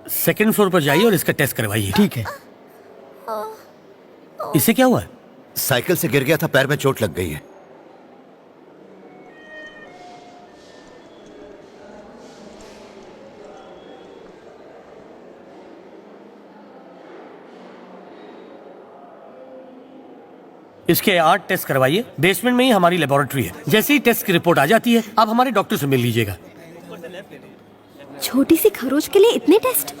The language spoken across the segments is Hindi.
सेकंड फ्लोर पर जाइए और इसका टेस्ट करवाइए। ठीक है। इसे क्या हुआ है? साइकिल से गिर गया था, पैर में चोट लग गई है। इसके 8 टेस्ट करवाइए। बेसमेंट में ही हमारी लेबोरेटरी है। जैसे ही टेस्ट की रिपोर्ट आ जाती है आप हमारे डॉक्टर से मिल लीजिएगा। छोटी सी खरोच के लिए इतने टेस्ट?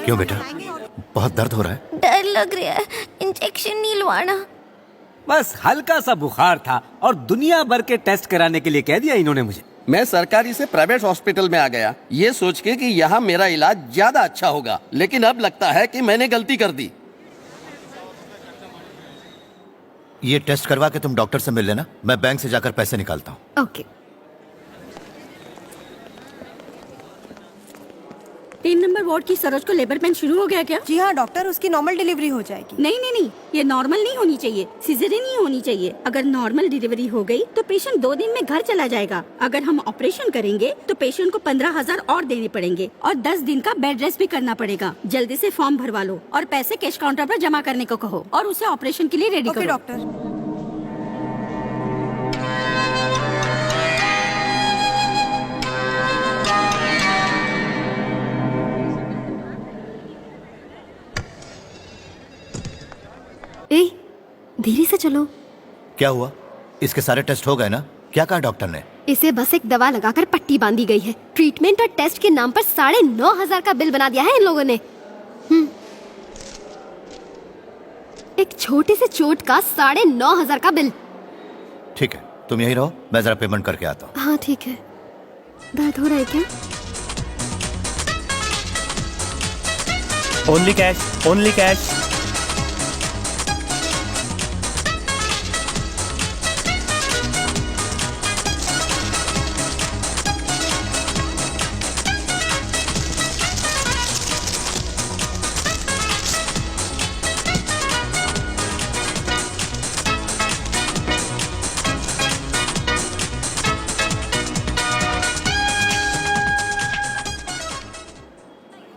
क्यों बेटा, बहुत दर्द हो रहा है? डर लग रहा है, इंजेक्शन नहीं लवाना। बस हल्का सा बुखार था और दुनिया भर के टेस्ट कराने के लिए कह दिया इन्होंने मुझे। मैं सरकारी से प्राइवेट हॉस्पिटल में आ गया, ये सोच के कि यहाँ मेरा इलाज ज्यादा अच्छा होगा, लेकिन अब लगता है कि मैंने गलती कर दी। ये टेस्ट करवा के तुम डॉक्टर से मिल लेना, मैं बैंक से जाकर पैसे निकालता हूँ। ओके। 3 नंबर वार्ड की सरोज को लेबर पेन शुरू हो गया क्या? जी हाँ डॉक्टर, उसकी नॉर्मल डिलीवरी हो जाएगी। नहीं, ये नॉर्मल नहीं होनी चाहिए, सिजेरियन ही होनी चाहिए। अगर नॉर्मल डिलीवरी हो गई तो पेशेंट 2 दिन में घर चला जाएगा। अगर हम ऑपरेशन करेंगे तो पेशेंट को 15,000 और देने पड़ेंगे और 10 दिन का बेड रेस्ट भी करना पड़ेगा। जल्दी से फॉर्म भरवा लो और पैसे कैश काउंटर पर जमा करने को कहो और उसे ऑपरेशन के लिए रेडी करो। डॉक्टर। ए, धीरे से चलो। क्या हुआ? इसके सारे टेस्ट हो गए ना? क्या कहा डॉक्टर ने? इसे बस एक दवा लगाकर पट्टी बांधी गई है। ट्रीटमेंट और टेस्ट के नाम पर 9,500 का बिल बना दिया है इन लोगों ने। एक छोटी सी चोट का 9,500 का बिल। ठीक है, तुम यहीं रहो, मैं जरा पेमेंट करके आता हूँ। हाँ ठीक है। दर्द हो रहा है क्या? Only cash, only cash.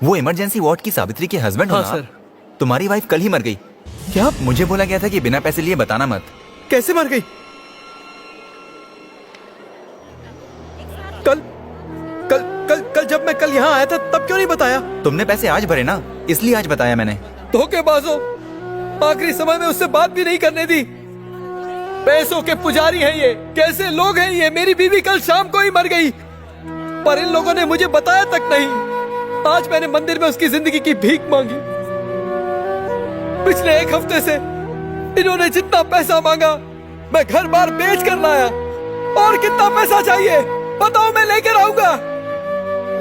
वो इमरजेंसी वार्ड की सावित्री के हस्बैंड हो ना? हाँ सर। तुम्हारी वाइफ कल ही मर गई। क्या? मुझे बोला गया था कि बिना पैसे लिए बताना मत। कैसे मर गई? कल जब मैं कल यहाँ आया था तब क्यों नहीं बताया? तुमने पैसे आज भरे ना, इसलिए आज बताया मैंने। धोखेबाजों, आखिरी समय में उससे बात भी नहीं करने दी। पैसों के पुजारी हैं ये, कैसे लोग हैं ये। मेरी बीवी कल शाम को ही मर गई, पर इन लोगों ने मुझे बताया तक नहीं। आज मैंने मंदिर में उसकी जिंदगी की भीख मांगी। पिछले 1 हफ्ते से इन्होंने जितना पैसा मांगा मैं घर बार बेच कर लाया। और कितना पैसा चाहिए बताओ, मैं लेकर आऊंगा,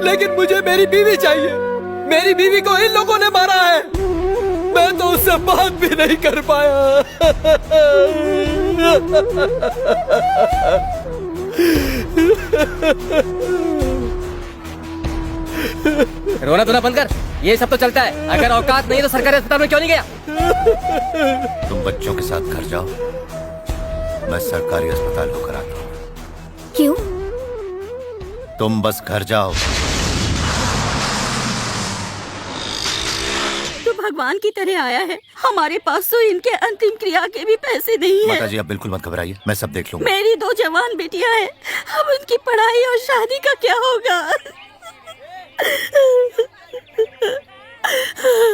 लेकिन मुझे मेरी बीवी चाहिए। मेरी बीवी को इन लोगों ने मारा है, मैं तो उससे बात भी नहीं कर पाया। रोना धोना बंद कर, ये सब तो चलता है। अगर औकात नहीं तो सरकारी अस्पताल में क्यों नहीं गया? तुम बच्चों के साथ घर जाओ, मैं सरकारी अस्पताल होकर आता हूँ। क्यों? तुम बस घर जाओ। तो भगवान की तरह आया है। हमारे पास तो इनके अंतिम क्रिया के भी पैसे नहीं है। माता जी आप बिल्कुल मत घबराइए, मैं सब देख लूंगा। मेरी 2 जवान बेटियां हैं, अब उनकी पढ़ाई और शादी का क्या होगा?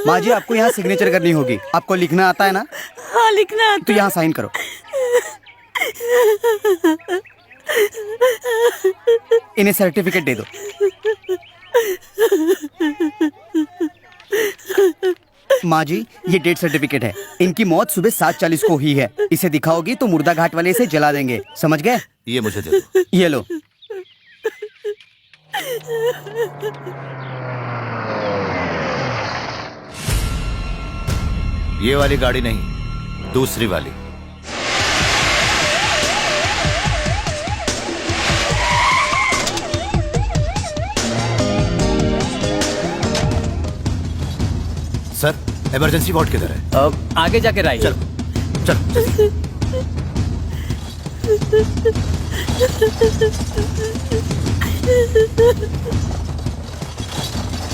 माँ जी आपको यहाँ सिग्नेचर करनी होगी। आपको लिखना आता है ना? हाँ लिखना आता। तो यहाँ साइन करो। इन्हें सर्टिफिकेट दे दो। माँ जी ये डेथ सर्टिफिकेट है। इनकी मौत सुबह 7:40 को हुई है। इसे दिखाओगी तो मुर्दा घाट वाले इसे जला देंगे, समझ गए? ये मुझे दे दो। ये लो। ये वाली गाड़ी नहीं, दूसरी वाली। सर इमरजेंसी वार्ड किधर है? आगे जाके राइट। चल चल।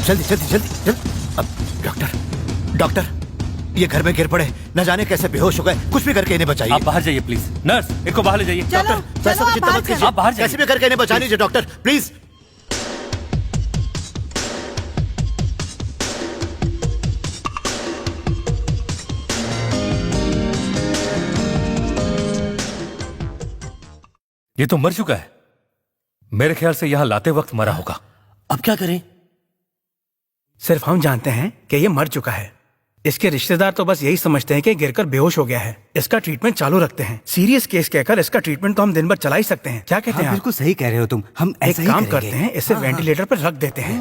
जल्दी जल्दी जल्दी जल्दी। अब डॉक्टर डॉक्टर, ये घर में गिर पड़े, न जाने कैसे बेहोश हो गए। कुछ भी करके इन्हें बचाइए। आप बाहर जाइए प्लीज। नर्स, इनको बाहर ले जाइए। चलो चलो आप बाहर चलो। आप बाहर जाइए। कैसे भी करके इन्हें बचा लीजिए डॉक्टर, प्लीज। ये तो मर चुका है। मेरे ख्याल से यहां लाते वक्त मरा होगा। अब क्या करें? सिर्फ हम जानते हैं कि ये मर चुका है। इसके रिश्तेदार तो बस यही समझते हैं कि गिरकर बेहोश हो गया है। इसका ट्रीटमेंट चालू रखते हैं। सीरियस केस कहकर इसका ट्रीटमेंट तो हम दिन भर चला ही सकते हैं। क्या कहते हैं आप? बिल्कुल सही कह रहे हो तुम। हम एक ऐसा ही काम करेंगे। करते हैं, इसे वेंटिलेटर पर रख देते हैं।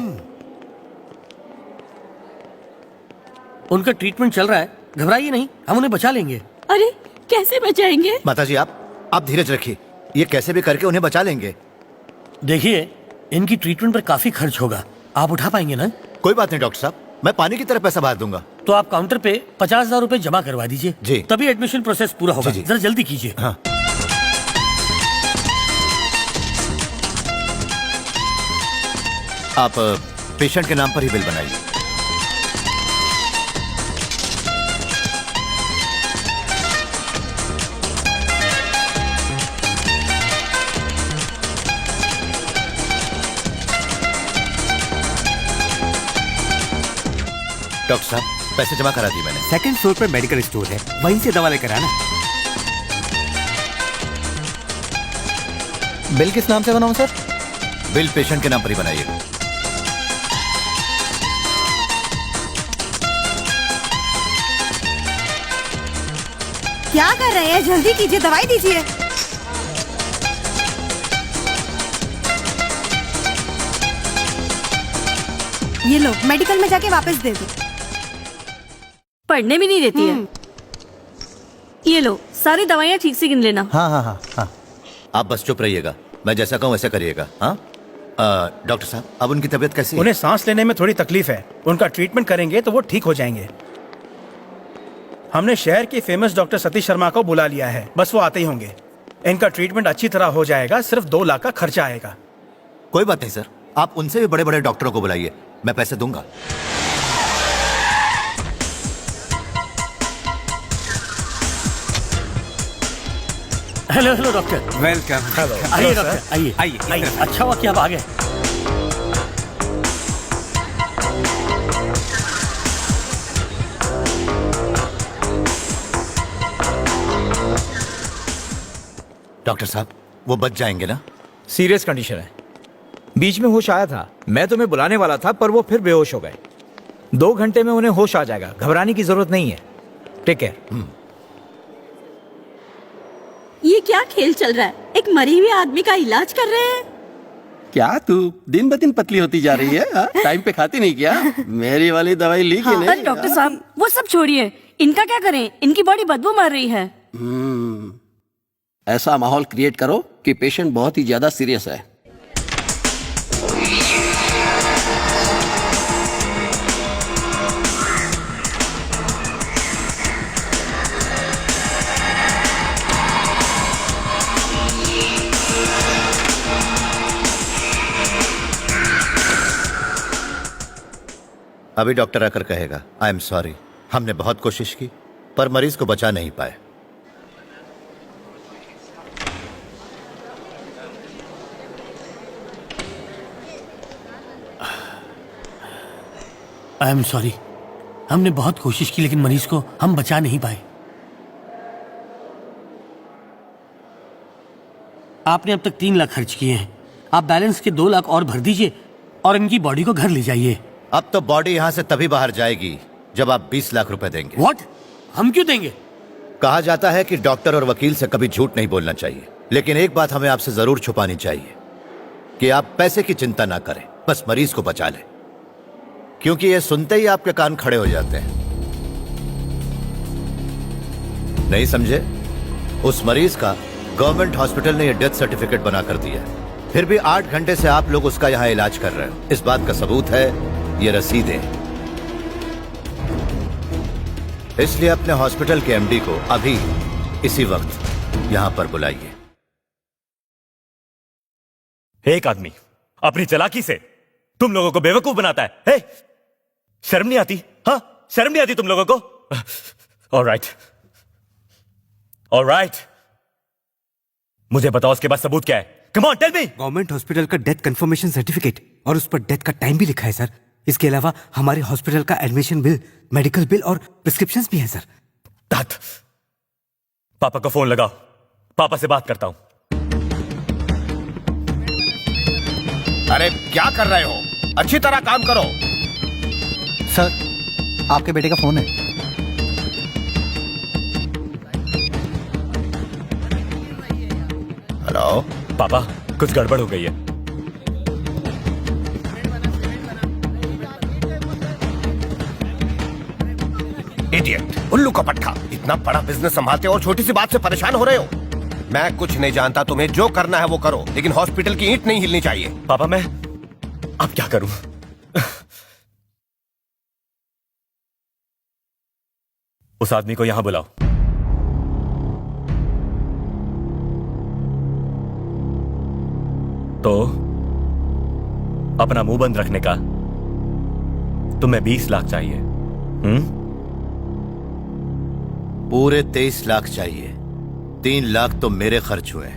उनका ट्रीटमेंट चल रहा है, घबराइए नहीं, हम उन्हें बचा लेंगे। अरे कैसे बचाएंगे? माताजी आप धीरज रखिए, ये कैसे भी करके उन्हें बचा लेंगे। देखिए, इनकी ट्रीटमेंट पर काफी खर्च होगा, आप उठा पाएंगे ना? कोई बात नहीं डॉक्टर साहब, मैं पानी की तरह पैसा भर दूंगा। तो आप काउंटर पे 50,000 रुपए जमा करवा दीजिए जी। तभी एडमिशन प्रोसेस पूरा होगा। जी, जी। जरा जल्दी कीजिए। हाँ। आप पेशेंट के नाम पर ही बिल बनाइए। डॉक्टर साहब, पैसे जमा करा दिए मैंने। सेकंड फ्लोर पर मेडिकल स्टोर है, वहीं से दवा लेकर आना। बिल किस नाम से बनाऊं सर? बिल पेशेंट के नाम पर ही बनाइएगा। क्या कर रहे हैं? जल्दी कीजिए, दवाई दीजिए। ये लो, मेडिकल में जाके वापस दे दो। पढ़ने भी नहीं देती है। ये लो, सारी दवाइयाँ ठीक से गिन लेना। हाँ हाँ हाँ हाँ, आप बस चुप रहिएगा, मैं जैसा कहूँ वैसा करिएगा। हाँ डॉक्टर साहब, अब उनकी तबीयत कैसी है? उन्हें सांस लेने में थोड़ी तकलीफ है। उनका ट्रीटमेंट करेंगे तो वो ठीक हो जाएंगे। हमने शहर के फेमस डॉक्टर सतीश शर्मा को बुला लिया है, बस वो आते ही होंगे। इनका ट्रीटमेंट अच्छी तरह हो जाएगा, सिर्फ 2 लाख का खर्चा आएगा। कोई बात नहीं सर, आप उनसे भी बड़े बड़े डॉक्टरों को बुलाइए, मैं पैसे दूंगा। Hello hello doctor. Welcome. Hello. आइए डॉक्टर, आइए आइए। अच्छा हुआ कि आप आ गए। डॉक्टर साहब, वो बच जाएंगे ना? सीरियस कंडीशन है, बीच में होश आया था। मैं तुम्हें बुलाने वाला था पर वो फिर बेहोश हो गए। 2 घंटे में उन्हें होश आ जाएगा, घबराने की जरूरत नहीं है। Take care. ये क्या खेल चल रहा है? एक मरे हुए आदमी का इलाज कर रहे हैं। क्या तू दिन ब दिन पतली होती जा रही है? हाँ? टाइम पे खाती नहीं क्या? मेरी वाली दवाई ली कि नहीं? अरे डॉक्टर साहब, वो सब छोड़िए, इनका क्या करें? इनकी बॉडी बदबू मार रही है। ऐसा माहौल क्रिएट करो कि पेशेंट बहुत ही ज्यादा सीरियस है। अभी डॉक्टर आकर कहेगा आई एम सॉरी, हमने बहुत कोशिश की पर मरीज को बचा नहीं पाए। आई एम सॉरी, हमने बहुत कोशिश की लेकिन मरीज को हम बचा नहीं पाए। आपने अब तक 3 लाख खर्च किए हैं, आप बैलेंस के 2 लाख और भर दीजिए और इनकी बॉडी को घर ले जाइए। अब तो बॉडी यहां से तभी बाहर जाएगी जब आप 20 लाख रुपए देंगे। व्हाट? हम क्यों देंगे? कहा जाता है कि डॉक्टर और वकील से कभी झूठ नहीं बोलना चाहिए, लेकिन एक बात हमें आपसे जरूर छुपानी चाहिए कि आप पैसे की चिंता ना करें, बस मरीज को बचा लें, क्योंकि ये सुनते ही आपके कान खड़े हो जाते हैं। नहीं समझे? उस मरीज का गवर्नमेंट हॉस्पिटल ने ये डेथ सर्टिफिकेट बना कर दिया है, फिर भी 8 घंटे से आप लोग उसका यहां इलाज कर रहे हो। इस बात का सबूत है ये रसीदें। इसलिए अपने हॉस्पिटल के एमडी को अभी इसी वक्त यहां पर बुलाइए। एक आदमी अपनी चालाकी से तुम लोगों को बेवकूफ बनाता है। हे, शर्म नहीं आती? हाँ, शर्म नहीं आती तुम लोगों को? ऑलराइट, ऑलराइट, मुझे बताओ उसके पास सबूत क्या है? Come on, tell me. Government hospital का डेथ कंफर्मेशन सर्टिफिकेट और उस पर डेथ का टाइम भी लिखा है सर। इसके अलावा हमारे हॉस्पिटल का एडमिशन बिल, मेडिकल बिल और प्रिस्क्रिप्शंस भी है सर। तात, पापा को फोन लगाओ, पापा से बात करता हूं। अरे क्या कर रहे हो? अच्छी तरह काम करो। सर, आपके बेटे का फोन है। हेलो पापा, कुछ गड़बड़ हो गई है। इडियट, उल्लू का पट्टा। इतना बड़ा बिजनेस संभालते हो और छोटी सी बात से परेशान हो रहे हो। मैं कुछ नहीं जानता, तुम्हें जो करना है वो करो, लेकिन हॉस्पिटल की ईंट नहीं हिलनी चाहिए। पापा, मैं अब क्या करूं? उस आदमी को यहां बुलाओ। तो अपना मुंह बंद रखने का तुम्हें 20 लाख चाहिए? पूरे 23 लाख चाहिए। 3 लाख तो मेरे खर्च हुए।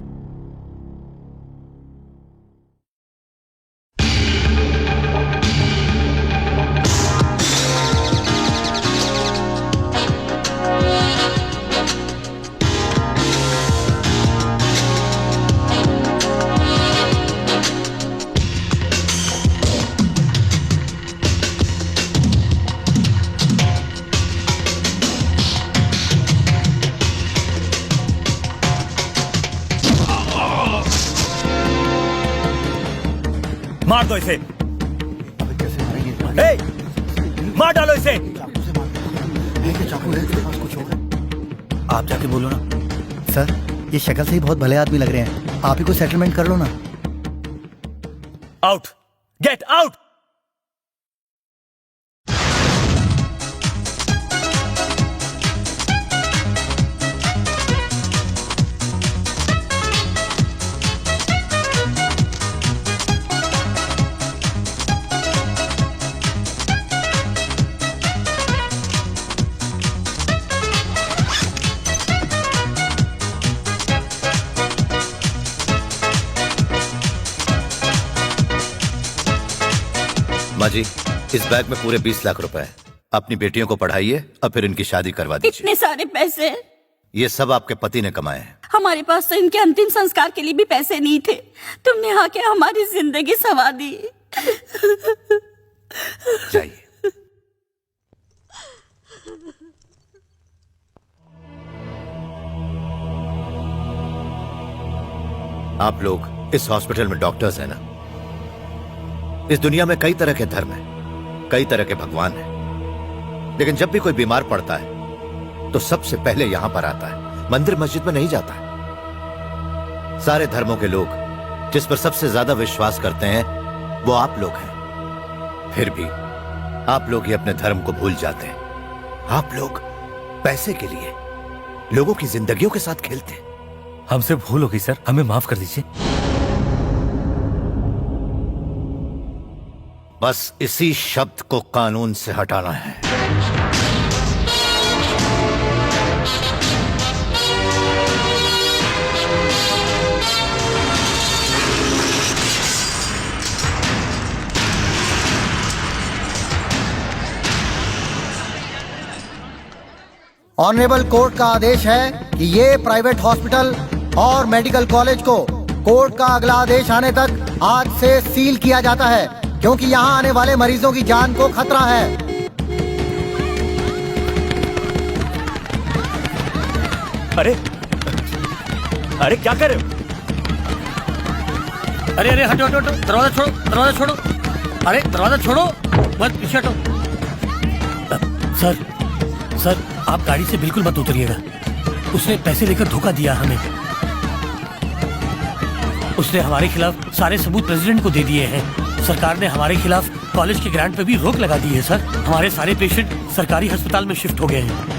मार दो इसे। मार डालो इसे। आप जाके बोलो ना। सर, ये शक्ल से ही बहुत भले आदमी लग रहे हैं, आप ही को सेटलमेंट कर लो ना। Out, get out. माँ जी, इस बैग में पूरे 20 लाख रुपए हैं। अपनी बेटियों को पढ़ाइए और फिर इनकी शादी करवा दीजिए। इतने सारे पैसे? ये सब आपके पति ने कमाए हैं। हमारे पास तो इनके अंतिम संस्कार के लिए भी पैसे नहीं थे। तुमने आके हमारी जिंदगी संवार दी। जाइए। आप लोग इस हॉस्पिटल में डॉक्टर्स हैं ना? इस दुनिया में कई तरह के धर्म हैं, कई तरह के भगवान हैं, लेकिन जब भी कोई बीमार पड़ता है तो सबसे पहले यहां पर आता है, मंदिर मस्जिद में नहीं जाता है। सारे धर्मों के लोग जिस पर सबसे ज्यादा विश्वास करते हैं वो आप लोग हैं। फिर भी आप लोग ही अपने धर्म को भूल जाते हैं। आप लोग पैसे के लिए लोगों की जिंदगियों के साथ खेलते हैं। हमसे भूल हो गई सर, हमें माफ कर दीजिए। बस इसी शब्द को कानून से हटाना है। ऑनरेबल कोर्ट का आदेश है कि ये प्राइवेट हॉस्पिटल और मेडिकल कॉलेज को कोर्ट का अगला आदेश आने तक आज से सील किया जाता है, क्योंकि यहाँ आने वाले मरीजों की जान को खतरा है। अरे अरे क्या कर रहे हो? अरे अरे हटो हटो हटो, दरवाजा छोड़ो, दरवाजा छोड़ो। अरे दरवाजा छोड़ो, मत पीछे हटो। सर सर, आप गाड़ी से बिल्कुल मत उतरिएगा। उसने पैसे लेकर धोखा दिया हमें। उसने हमारे खिलाफ सारे सबूत प्रेसिडेंट को दे दिए हैं। सरकार ने हमारे खिलाफ कॉलेज के ग्रांट पे भी रोक लगा दी है सर। हमारे सारे पेशेंट सरकारी अस्पताल में शिफ्ट हो गए हैं।